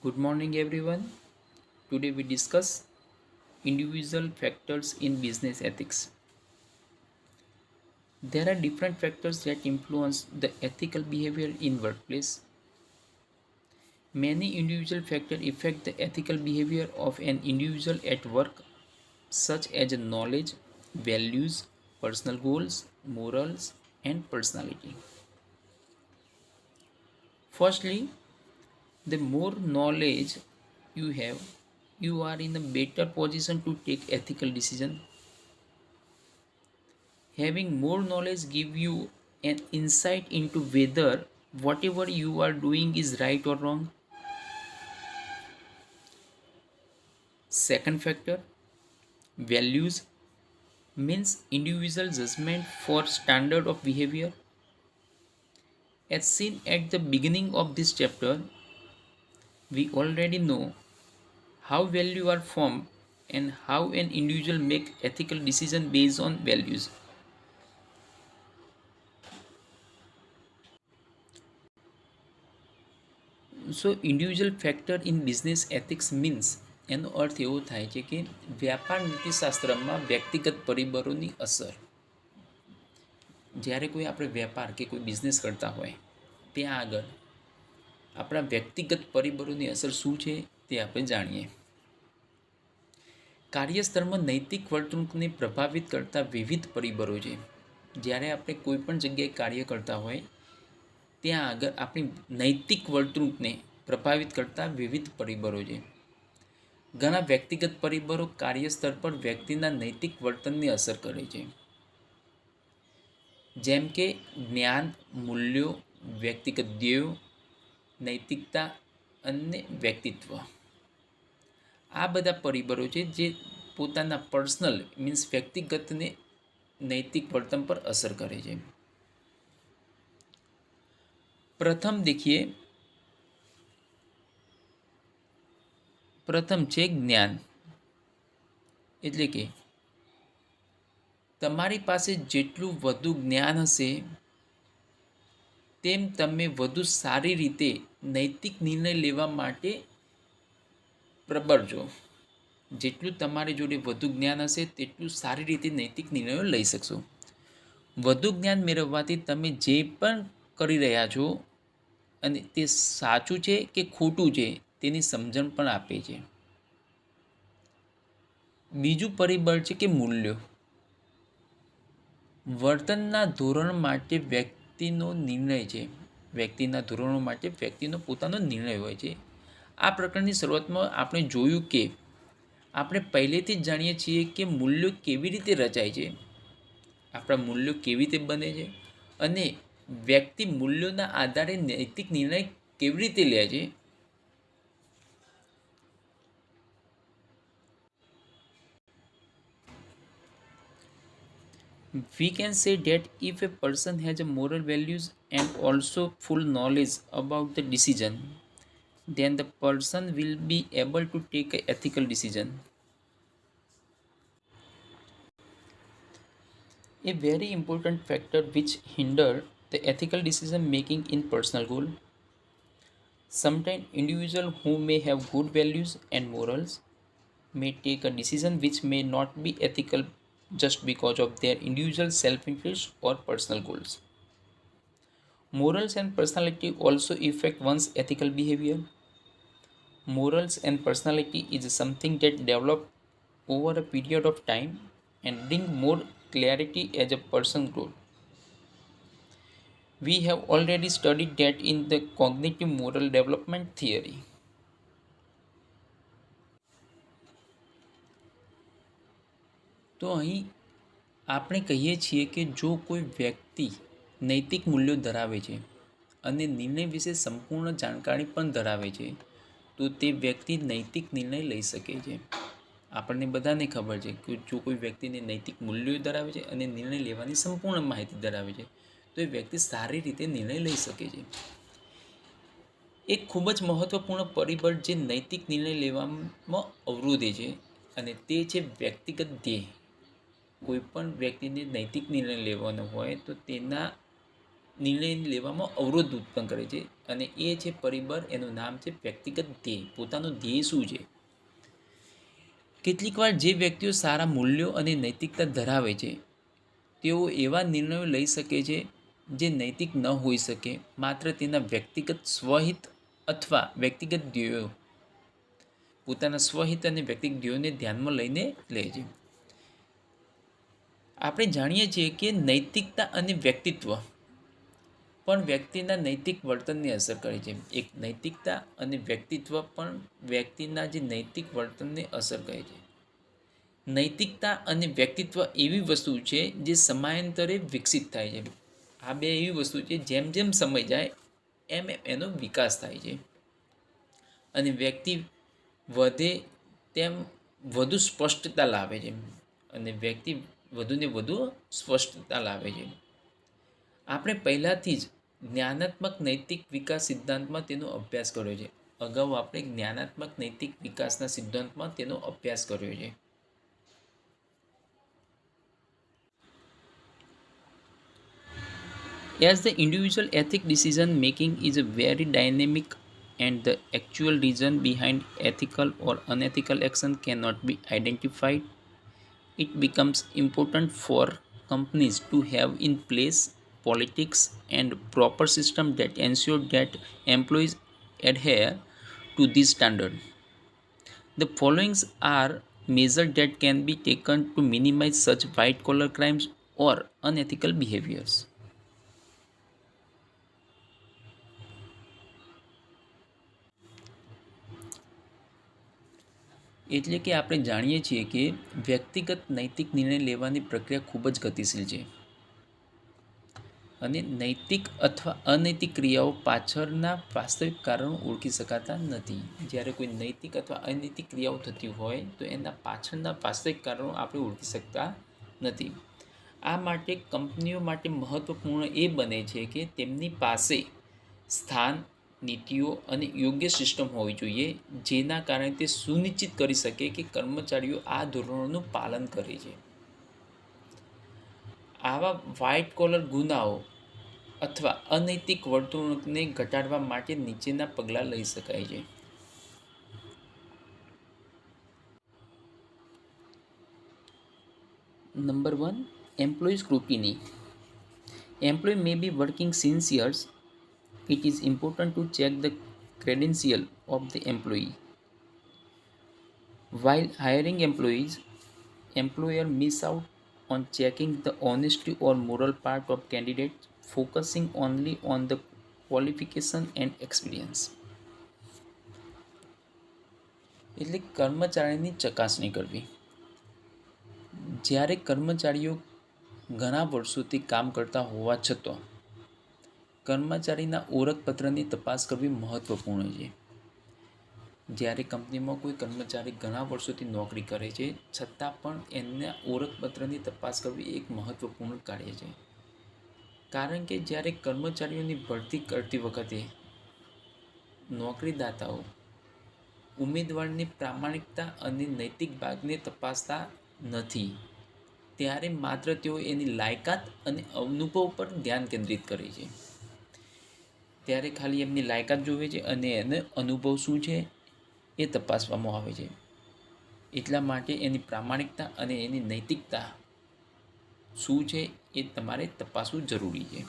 Good morning, everyone. Today we discuss individual factors in business ethics. There are different factors that influence the ethical behavior in workplace. Many individual factors affect the ethical behavior of an individual at work, such as knowledge, values, personal goals, morals, and personality. Firstly, the more knowledge you have, you are in a better position to take ethical decisions. Having more knowledge give you an insight into whether whatever you are doing is right or wrong. Second factor, values means individual judgment for standard of behavior. As seen at the beginning of this chapter, we already know how value are formed and how an individual make ethical decision based on values. So individual factor in business ethics means એનો અર્થ એવો થાય છે કે વ્યાપાર નીતિશાસ્ત્રમાં વ્યક્તિગત પરિબળોની અસર. જ્યારે કોઈ આપણે વેપાર કે કોઈ બિઝનેસ કરતા હોય ત્યાં આગળ આપણા વ્યક્તિગત પરિબળોની અસર શું છે તે આપણે જાણીએ. કાર્યસ્થળમાં નૈતિક વર્તણૂકને પ્રભાવિત કરતા વિવિધ પરિબળો છે. જ્યારે આપણે કોઈ પણ જગ્યાએ કાર્ય કરતા હોય ત્યાં આગળ આપણી નૈતિક વર્તણૂકને પ્રભાવિત કરતા વિવિધ પરિબળો છે. ઘણા વ્યક્તિગત પરિબળો કાર્યસ્થળ પર વ્યક્તિના નૈતિક વર્તનને અસર કરે છે, જેમ કે જ્ઞાન, મૂલ્યો, વ્યક્તિગત ધ્યેયો, નૈતિકતા અને વ્યક્તિત્વ. આ બધા પરિબળો છે જે પોતાના પર્સનલ મીન્સ વ્યક્તિગતને નૈતિક વર્તન પર અસર કરે છે. પ્રથમ છે જ્ઞાન. એટલે કે તમારી પાસે જેટલું વધુ જ્ઞાન હશે તેમ તમે વધુ સારી રીતે નૈતિક નિર્ણય લેવા માટે પ્રબળ છો. જેટલું તમારી જોડે વધુ જ્ઞાન હશે તેટલું સારી રીતે નૈતિક નિર્ણયો લઈ શકશો. વધુ જ્ઞાન મેળવવાથી તમે જે પણ કરી રહ્યા છો અને તે સાચું છે કે ખોટું છે તેની સમજણ પણ આપે છે. બીજું પરિબળ છે કે મૂલ્યો. વર્તનના ધોરણ માટે વ્યક્તિનો નિર્ણય છે. વ્યક્તિના ધોરણો માટે વ્યક્તિનો પોતાનો નિર્ણય હોય છે. આ પ્રકરણની શરૂઆતમાં આપણે જોયું કે આપણે પહેલેથી જ જાણીએ છીએ કે મૂલ્યો કેવી રીતે રચાય છે, આપણા મૂલ્યો કેવી રીતે બને છે અને વ્યક્તિ મૂલ્યોના આધારે નૈતિક નિર્ણય કેવી રીતે લે છે. We can say that if a person has a moral values and also full knowledge about the decision, then the person will be able to take an ethical decision. A very important factor which hinder the ethical decision making in personal goal. Sometimes individuals who may have good values and morals may take a decision which may not be ethical just because of their individual self-interest or personal goals. Morals and personality also affect one's ethical behavior. Morals and personality is something that develop over a period of time and bring more clarity as a person grows. We have already studied that in the cognitive moral development theory. તો અહીં આપણે કહીએ છીએ કે જો કોઈ વ્યક્તિ નૈતિક મૂલ્યો ધરાવે છે અને નિર્ણય વિશે સંપૂર્ણ જાણકારી પણ ધરાવે છે તો તે વ્યક્તિ નૈતિક નિર્ણય લઈ શકે છે. આપણને બધાને ખબર છે કે જો કોઈ વ્યક્તિને નૈતિક મૂલ્યો ધરાવે છે અને નિર્ણય લેવાની સંપૂર્ણ માહિતી ધરાવે છે તો એ વ્યક્તિ સારી રીતે નિર્ણય લઈ શકે છે. એક ખૂબ જ મહત્વપૂર્ણ પરિબળ જે નૈતિક નિર્ણય લેવામાં અવરોધે છે અને તે છે વ્યક્તિગત ધ્યેય. કોઈ પણ વ્યક્તિને નૈતિક નિર્ણય લેવાનો હોય તો તેના નિર્ણય લેવામાં અવરોધ ઉત્પન્ન કરે છે અને એ છે પરિબળ, એનું નામ છે વ્યક્તિગત ધ્યેય. પોતાનું ધ્યેય શું છે? કેટલીકવાર જે વ્યક્તિઓ સારા મૂલ્યો અને નૈતિકતા ધરાવે છે તેઓ એવા નિર્ણયો લઈ શકે છે જે નૈતિક ન હોઈ શકે, માત્ર તેના વ્યક્તિગત સ્વહિત અથવા વ્યક્તિગત ધ્યેયો, પોતાના સ્વહિત અને વ્યક્તિગત ધ્યેયોને ધ્યાનમાં લઈને લે છે. આપણે જાણીએ છીએ કે નૈતિકતા અને વ્યક્તિત્વ પણ વ્યક્તિના નૈતિક વર્તનને અસર કરે છે. એક નૈતિકતા અને વ્યક્તિત્વ પણ વ્યક્તિના જે નૈતિક વર્તનને અસર કરે છે. નૈતિકતા અને વ્યક્તિત્વ એવી વસ્તુ છે જે સમયાંતરે વિકસિત થાય છે. આ બે એવી વસ્તુ છે જેમ જેમ સમય જાય એમ એમ એનો વિકાસ થાય છે અને વ્યક્તિ વધે તેમ વધુ સ્પષ્ટતા લાવે છે અને વ્યક્તિ વધુને વધુ સ્પષ્ટતા લાવે છે. આપણે પહેલાંથી જ જ્ઞાનાત્મક નૈતિક વિકાસ સિદ્ધાંતમાં તેનો અભ્યાસ કર્યો છે. અગાઉ આપણે જ્ઞાનાત્મક નૈતિક વિકાસના સિદ્ધાંતમાં તેનો અભ્યાસ કર્યો છે. As the individual ethic decision making is a very dynamic and the actual reason behind ethical or unethical action cannot be identified, it becomes important for companies to have in place politics and proper system that ensure that employees adhere to this standard. The following are measures that can be taken to minimize such white collar crimes or unethical behaviors. એટલે કે આપણે જાણીએ છીએ કે વ્યક્તિગત નૈતિક નિર્ણય લેવાની પ્રક્રિયા ખૂબ જ ગતિશીલ છે અને નૈતિક અથવા અનૈતિક ક્રિયાઓ પાછળના વાસ્તવિક કારણો ઓળખી શકાતા નથી. જ્યારે કોઈ નૈતિક અથવા અનૈતિક ક્રિયાઓ થતી હોય તો એના પાછળના વાસ્તવિક કારણો આપણે ઓળખી શકતા નથી. આ માટે કંપનીઓ માટે મહત્ત્વપૂર્ણ એ બને છે કે તેમની પાસે સ્થાન, નીતિઓ અને યોગ્ય સિસ્ટમ હોવી જોઈએ જેના કારણે તે સુનિશ્ચિત કરી શકે કે કર્મચારીઓ આ ધોરણોનું પાલન કરે છે. આવા વ્હાઇટ કોલર ગુનાઓ અથવા અનૈતિક વર્તણૂકને ઘટાડવા માટે નીચેના પગલાં લઈ શકાય છે. Number 1, employee scrutiny. Employee may be working since years. It is important to check the credential of the employee. While hiring employees, employer miss out on checking the honesty or moral part of candidates, focusing only on the qualification and experience. એટલે કર્મચારીની ચકાસણી કરવી. જ્યારે કર્મચારીઓ ઘણા વર્ષોથી કામ કરતા હોવા છતાં કર્મચારીના ઓળખપત્રની તપાસ કરવી મહત્વપૂર્ણ છે. જ્યારે કંપનીમાં કોઈ કર્મચારી ઘણા વર્ષોથી નોકરી કરે છે છતાં પણ એમના ઓળખપત્રની તપાસ કરવી એક મહત્વપૂર્ણ કાર્ય છે. કારણ કે જ્યારે કર્મચારીઓની ભરતી કરતી વખતે નોકરીદાતાઓ ઉમેદવારની પ્રામાણિકતા અને નૈતિક ભાગને તપાસતા નથી, ત્યારે માત્ર તેઓ એની લાયકાત અને અનુભવ પર ધ્યાન કેન્દ્રિત કરે છે. ત્યારે ખાલી એમની લાયકાત જોવે છે અને એને અનુભવ શું છે એ તપાસવામાં આવે છે. એટલા માટે એની પ્રામાણિકતા અને એની નૈતિકતા શું છે એ તમારે તપાસવું જરૂરી છે.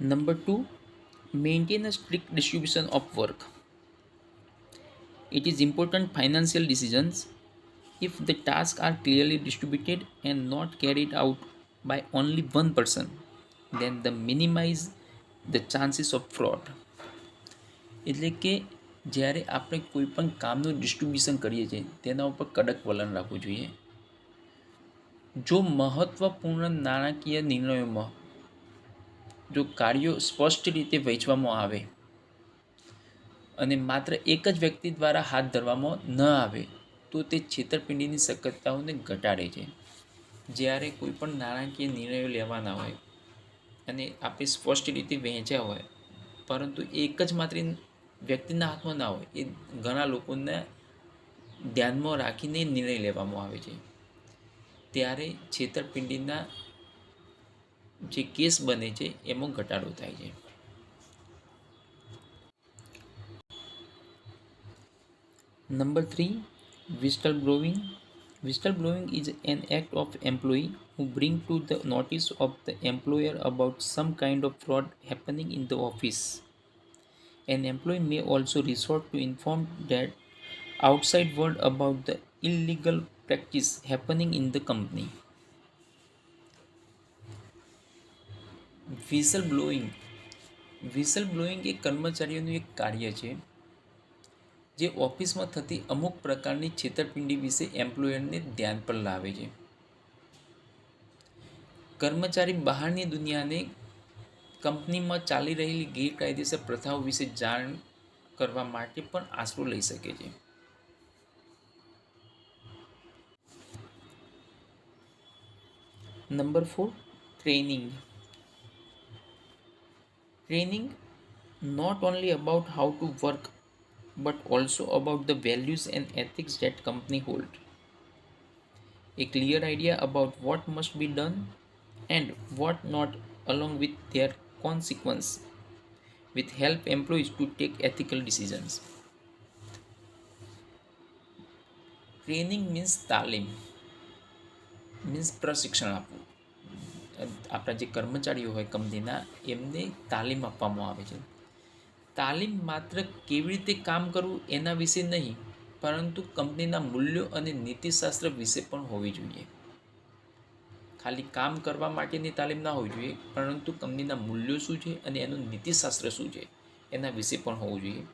Number 2, maintain a strict distribution of work. It is important financial decisions. If the tasks are clearly distributed and not carried out by only one person, then the minimize the chances of fraud. એટલે કે જ્યારે આપણે કોઈ પણ કામનું distribution કરીએ છીએ તેના ઉપર કડક વલણ રાખવું જોઈએ. જો મહત્વપૂર્ણ નાણાકીય નિર્ણયોમાં જો કાર્યો સ્પષ્ટ રીતે વહેંચવામાં આવે અને માત્ર એક જ વ્યક્તિ દ્વારા હાથ ધરવામાં ન આવે તો તે છેતરપિંડીની શક્યતાઓને ઘટાડે છે. જ્યારે કોઈ પણ નાણાકીય નિર્ણયો લેવાના હોય અને આપણે સ્પષ્ટ રીતે વહેંચ્યા હોય પરંતુ એક જ માત્ર વ્યક્તિના હાથમાં ના હોય, એ ઘણા લોકોને ધ્યાનમાં રાખીને નિર્ણય લેવામાં આવે છે, ત્યારે છેતરપિંડીના જે કેસ બને છે એમાં ઘટાડો થાય છે. Number 3, whistleblowing. Whistleblowing is an act of employee who bring to the notice of the employer about some kind of fraud happening in the office. An employee may also resort to inform that outside world about the illegal practice happening in the company. Whistleblowing. Whistleblowing એ કર્મચારીઓનું એક કાર્ય છે જે ઓફિસમાં થતી અમુક પ્રકારની છેતરપિંડી વિશે એમ્પ્લોયરને ધ્યાન પર લાવે છે. કર્મચારી બહારની દુનિયાને કંપનીમાં ચાલી રહેલી ગેરકાયદેસર પ્રથાઓ વિશે જાણ કરવા માટે પણ આશરો લઈ શકે છે. Number 4, training. Training not only about how to work but also about the values and ethics that company hold. A clear idea about what must be done and what not along with their consequence will help employees to take ethical decisions. Training means તાલીમ means પ્રશિક્ષણ આપવું. આપણા જે કર્મચારીઓ હોય કંપનીના એમને તાલીમ આપવામાં આવે છે. તાલીમ માત્ર કેવી રીતે કામ કરવું એના વિશે નહીં પરંતુ કંપનીના મૂલ્યો અને નીતિશાસ્ત્ર વિશે પણ હોવી જોઈએ. ખાલી કામ કરવા માટેની તાલીમ ના હોવી જોઈએ પરંતુ કંપનીના મૂલ્યો શું છે અને એનું નીતિશાસ્ત્ર શું છે એના વિશે પણ હોવું જોઈએ.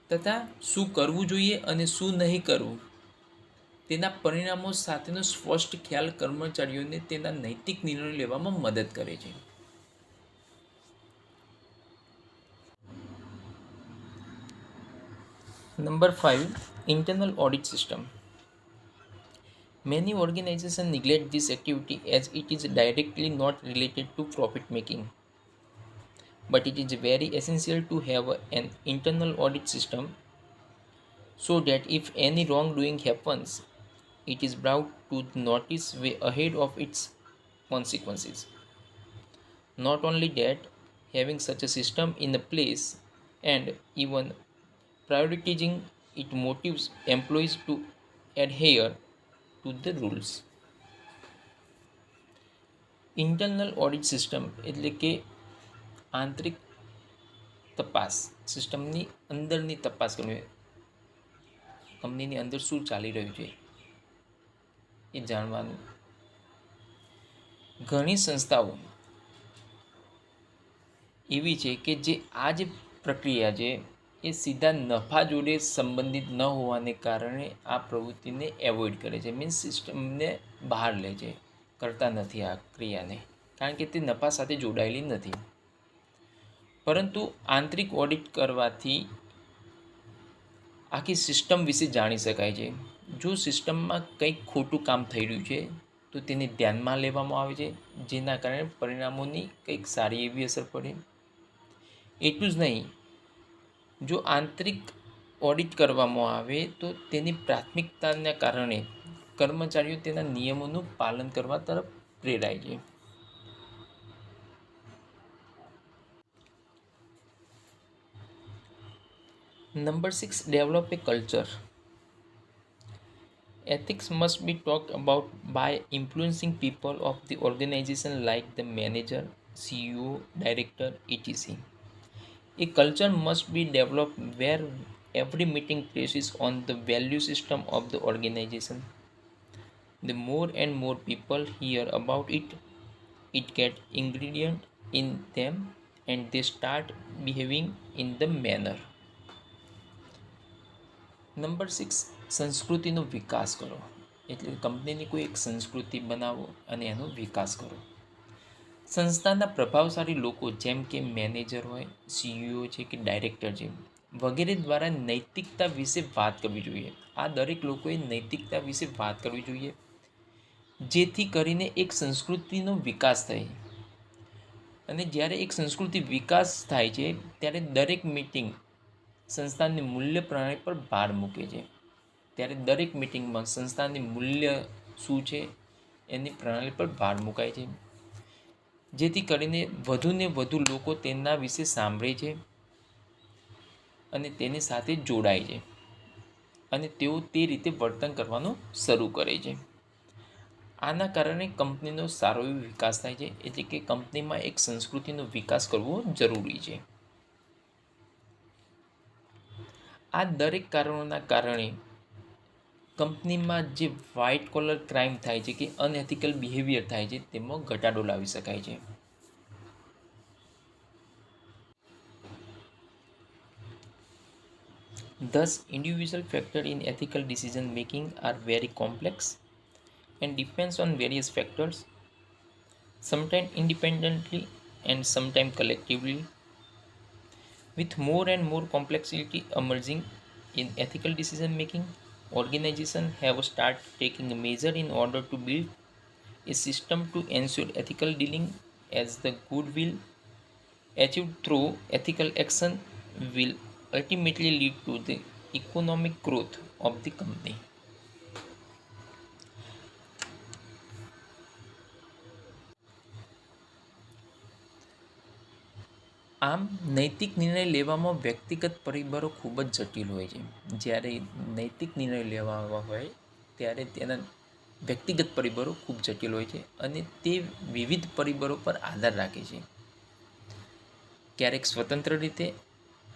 તથા શું કરવું જોઈએ અને શું નહીં કરવું તેના પરિણામો સાથેનો સ્પષ્ટ ખ્યાલ કર્મચારીઓને તેના નૈતિક નિર્ણયો લેવામાં મદદ કરે છે. Number 5, internal audit system. Many organizations neglect this activity as it is directly not related to profit making. But it is very essential to have an internal audit system so that if any wrongdoing happens, it is brought to notice way ahead of its consequences. Not only that, having such a system in place and even prioritizing it motivates employees to adhere to the rules. Internal audit system એટલે કે આંતરિક તપાસ સિસ્ટમની અંદરની તપાસ કરવી. કંપનીની અંદર શું ચાલી રહ્યું છે એ જાણવાનું. ઘણી સંસ્થાઓ એવી છે કે જે આ જે પ્રક્રિયા છે એ સીધા નફા જોડે સંબંધિત ન હોવાને કારણે આ પ્રવૃત્તિને એવોઇડ કરે છે. મીન્સ સિસ્ટમને બહાર લે છે, કરતા નથી આ ક્રિયાને કારણ કે તે નફા સાથે જોડાયેલી નથી. પરંતુ આંતરિક ઓડિટ કરવાથી આખી સિસ્ટમ વિશે જાણી શકાય છે. જો સિસ્ટમમાં કંઈક ખોટું કામ થઈ રહ્યું છે તો તેને ધ્યાનમાં લેવામાં આવે છે જેના કારણે પરિણામોની કંઈક સારી એવી અસર પડે. એટલું જ નહીં, જો આંતરિક ઓડિટ કરવામાં આવે તો તેની પ્રાથમિકતાના કારણે કર્મચારીઓ તેના નિયમોનું પાલન કરવા તરફ પ્રેરાય છે. Number 6, develop a culture. Ethics must be talked about by influencing people of the organization like the manager, CEO, director, etc. A culture must be developed where every meeting traces on the value system of the organization. The more and more people hear about it, it gets ingredient in them and they start behaving in the manner. Number 6, સંસ્કૃતિનો વિકાસ કરો. એટલે કંપનીની કોઈ એક સંસ્કૃતિ બનાવો અને એનો વિકાસ કરો. સંસ્થાના પ્રભાવશાળી લોકો જેમ કે મેનેજર હોય, સીઈઓ છે કે ડાયરેક્ટર છે વગેરે દ્વારા નૈતિકતા વિશે વાત કરવી જોઈએ. આ દરેક લોકોએ નૈતિકતા વિશે વાત કરવી જોઈએ જેથી કરીને એક સંસ્કૃતિનો વિકાસ થાય. અને જ્યારે એક સંસ્કૃતિ વિકાસ થાય છે ત્યારે દરેક મીટિંગ સંસ્થાની મૂલ્ય પ્રણાલી પર ભાર મૂકે છે. ત્યારે દરેક મિટિંગમાં સંસ્થાની મૂલ્ય શું છે એની પ્રણાલી પર ભાર મુકાય છે, જેથી કરીને વધુને વધુ લોકો તેના વિશે સાંભળે છે અને તેની સાથે જોડાય છે અને તેઓ તે રીતે વર્તન કરવાનું શરૂ કરે છે. આના કારણે કંપનીનો સારો એવો વિકાસ થાય છે, એટલે કે કંપનીમાં એક સંસ્કૃતિનો વિકાસ કરવો જરૂરી છે. આ દરેક કારણોના કારણે કંપનીમાં જે વ્હાઇટ કોલર ક્રાઇમ થાય છે કે અનએથિકલ બિહેવિયર થાય છે તેમાં ઘટાડો લાવી શકાય છે. Thus, individual factors in ethical decision making are very complex and depends on various factors, sometimes independently and sometimes collectively. With more and more complexity emerging in ethical decision making, organizations have started taking measures in order to build a system to ensure ethical dealing, as the goodwill achieved through ethical action will ultimately lead to the economic growth of the company. આમ નૈતિક નિર્ણય લેવામાં વ્યક્તિગત પરિબળો ખૂબ જ જટિલ હોય છે. જ્યારે નૈતિક નિર્ણય લેવા હોય ત્યારે તેના વ્યક્તિગત પરિબળો ખૂબ જટિલ હોય છે અને તે વિવિધ પરિબળો પર આધાર રાખે છે. ક્યારેક સ્વતંત્ર રીતે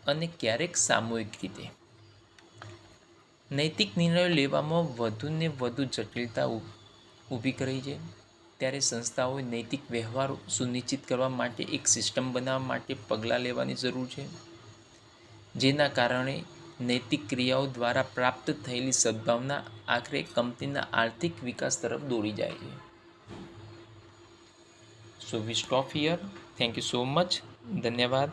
અને ક્યારેક સામૂહિક રીતે. નૈતિક નિર્ણયો લેવામાં વધુને વધુ જટિલતા ઊભી કરી છે. ત્યારે સંસ્થાઓએ નૈતિક વ્યવહારો સુનિશ્ચિત કરવા માટે એક સિસ્ટમ બનાવવા માટે પગલાં લેવાની જરૂર છે, જેના કારણે નૈતિક ક્રિયાઓ દ્વારા પ્રાપ્ત થયેલી સદ્ભાવના આખરે કંપનીના આર્થિક વિકાસ તરફ દોરી જાય છે. So we stop here. Thank you so much. ધન્યવાદ.